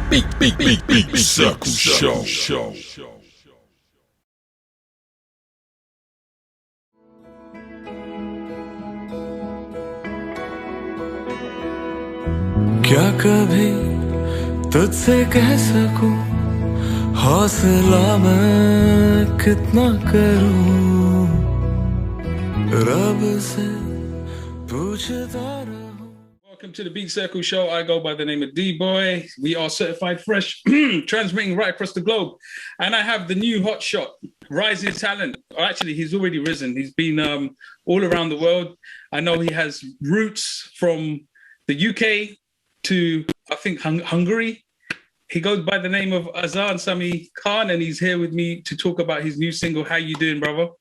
Beatcircle Show. क्या कभी तुझसे कह सकूं हौसला मैं कितना करूं रब से पूछता रहूं. Welcome to the Beatcircle Show. I go by the name of D-Boy. We are certified fresh, transmitting right across the globe. And I have the new hotshot, rising talent. Or actually, he's already risen. He's been all around the world. I know he has roots from the UK to, I think, Hungary. He goes by the name of Azaan Sami Khan, and he's here with me to talk about his new single. How you doing, brother?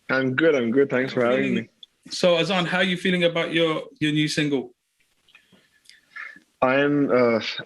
I'm good. Thanks for having me. So, Azaan, how are you feeling about your new single? I'm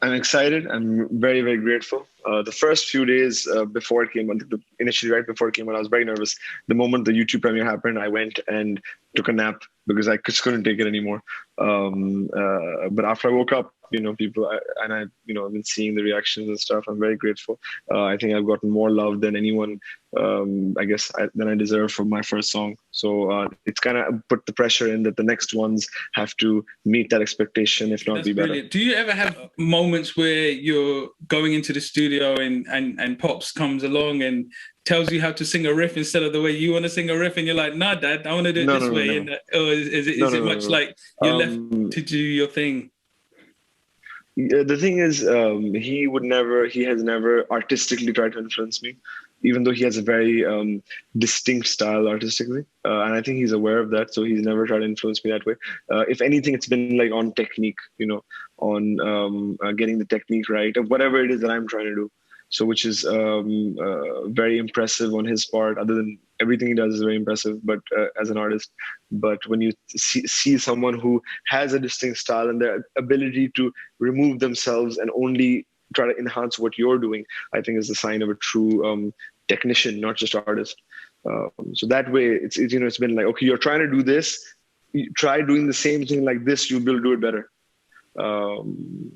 excited. I'm very, very grateful. The first few days before it came out, initially right before it came out, I was very nervous. The moment the YouTube premiere happened, I went and took a nap because I just couldn't take it anymore. But after I woke up, people, I've been seeing the reactions and stuff. I'm very grateful. I think I've gotten more love than anyone, than I deserve for my first song. So it's kind of put the pressure in that the next ones have to meet that expectation, if not That's be better. Brilliant. Do you ever have moments where you're going into the studio and Pops comes along and tells you how to sing a riff instead of the way you want to sing a riff, and you're like, "Nah, Dad, I want to do it this way." No. Or is it much like you're left to do your thing? The thing is, he has never artistically tried to influence me, even though he has a very distinct style artistically. And I think he's aware of that. So he's never tried to influence me that way. If anything, it's been like on technique, on getting the technique right of whatever it is that I'm trying to do. So which is very impressive on his part. Other than everything he does is very impressive, but as an artist. But when you see someone who has a distinct style and their ability to remove themselves and only try to enhance what you're doing, I think is the sign of a true technician, not just artist. So that way, it's been like, okay, you're trying to do this. You try doing the same thing like this, you will do it better.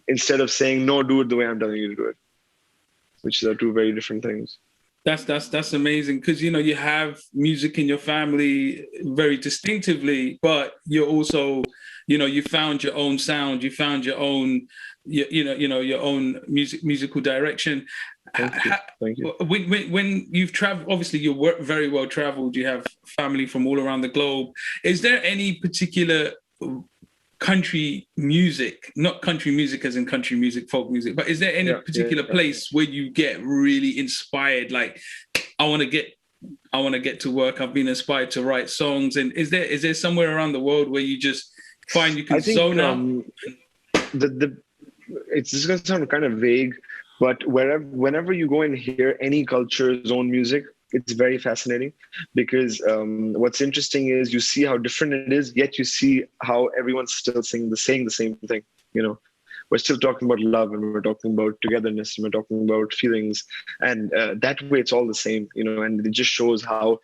Instead of saying, no, do it the way I'm telling you to do it. Which are two very different things. That's amazing, because you have music in your family very distinctively, but you're also you found your own sound, you found your own your own musical direction. Thank you. When you've traveled, obviously you're very well traveled. You have family from all around the globe. Is there any particular country music, not country music as in country music, folk music, but is there any particular place where you get really inspired? Like, I want to get to work. I've been inspired to write songs. And is there somewhere around the world where you just find you can zone out? It's just going to sound kind of vague, but whenever you go and hear any culture's own music, it's very fascinating, because what's interesting is you see how different it is, yet you see how everyone's still saying the same thing. We're still talking about love, and we're talking about togetherness, and we're talking about feelings, and that way it's all the same. And it just shows how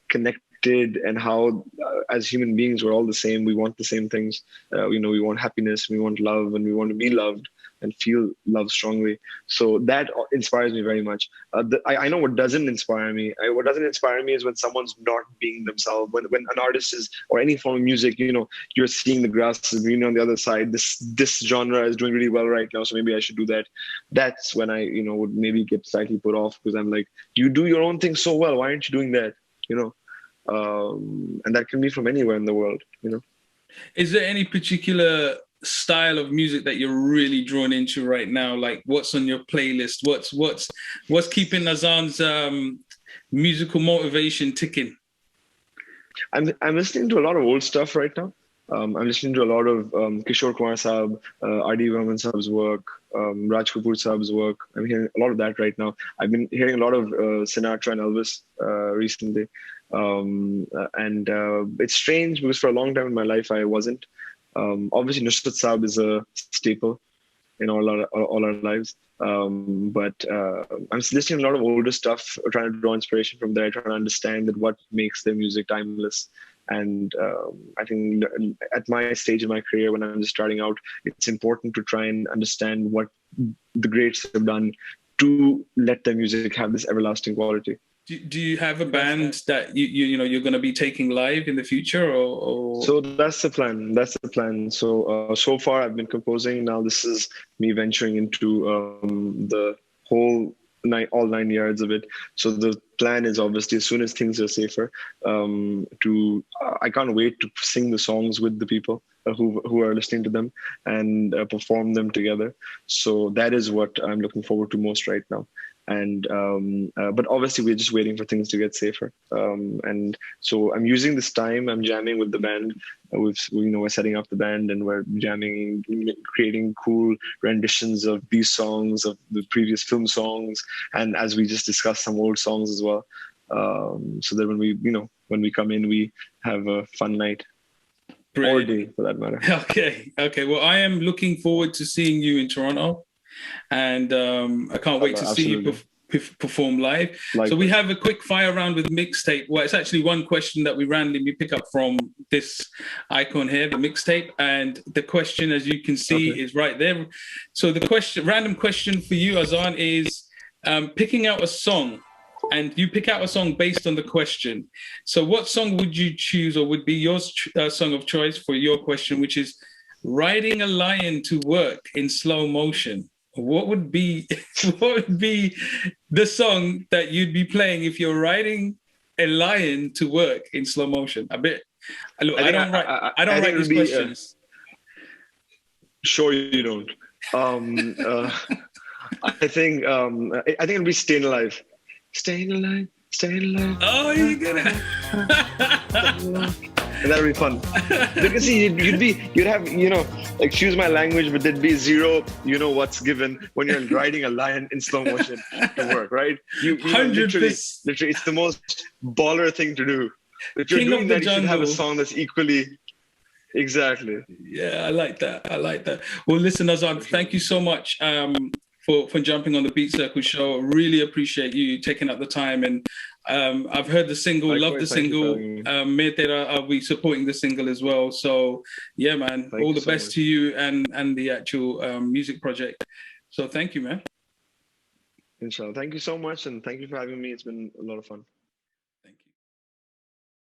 connected and how as human beings we're all the same. We want the same things. We want happiness, we want love, and we want to be loved and feel love strongly. So that inspires me very much. I know what doesn't inspire me. What doesn't inspire me is when someone's not being themselves. When an artist is, or any form of music, you're seeing the grass is green on the other side. This genre is doing really well right now, so maybe I should do that. That's when I, would maybe get slightly put off, because I'm like, you do your own thing so well. Why aren't you doing that? And that can be from anywhere in the world. Is there any particular style of music that you're really drawn into right now? Like, what's on your playlist? What's keeping Azaan's musical motivation ticking? I'm listening to a lot of old stuff right now. I'm listening to a lot of Kishore Kumar Saab, R.D. Burman Saab's work, Raj Kapoor Saab's work. I'm hearing a lot of that right now. I've been hearing a lot of Sinatra and Elvis recently. And it's strange, because for a long time in my life, I wasn't. Obviously, Nusrat Saab is a staple in all our lives. But I'm listening to a lot of older stuff, trying to draw inspiration from there, trying to understand that what makes their music timeless. And I think at my stage in my career, when I'm just starting out, it's important to try and understand what the greats have done to let their music have this everlasting quality. Do you have a band that you're going to be taking live in the future, or? So that's the plan. That's the plan. So far I've been composing. Now this is me venturing into the whole all 9 yards of it. So the plan is obviously, as soon as things are safer, I can't wait to sing the songs with the people who are listening to them and perform them together. So that is what I'm looking forward to most right now. And but obviously we're just waiting for things to get safer, and so I'm using this time. I'm jamming with the band. We're setting up the band, and we're jamming, creating cool renditions of these songs, of the previous film songs, and as we just discussed, some old songs as well, so that when we come in, we have a fun night. Brilliant. Or day, for that matter. Okay. Well, I am looking forward to seeing you in Toronto. And I can't wait to see you perform live. So we have a quick fire round with mixtape. Well, it's actually one question that we randomly pick up from this icon here, the mixtape. And the question, as you can see, is right there. So the random question for you, Azaan, is picking out a song. And you pick out a song based on the question. So what song would you choose, or would be your song of choice for your question, which is riding a lion to work in slow motion? What would be the song that you'd be playing if you're riding a lion to work in slow motion? I don't write these questions. Sure, you don't. I think it'll be "Staying Alive." Staying alive, staying alive. Oh, you get it. And that'll be fun. Because see, you'd have, excuse my language, but there'd be zero, what's given when you're riding a lion in slow motion to work, right? Literally, it's the most baller thing to do. If you're doing that, you should have a song that's equally. Exactly. Yeah, I like that. Well, listen, Azaan, thank you so much for jumping on the Beatcircle show. I really appreciate you taking up the time. And I've heard the single, love the single. Main Tera, I'll be supporting the single as well. So yeah, man, all the best to you and the actual music project. So thank you, man. Inshallah. Thank you so much, and thank you for having me. It's been a lot of fun.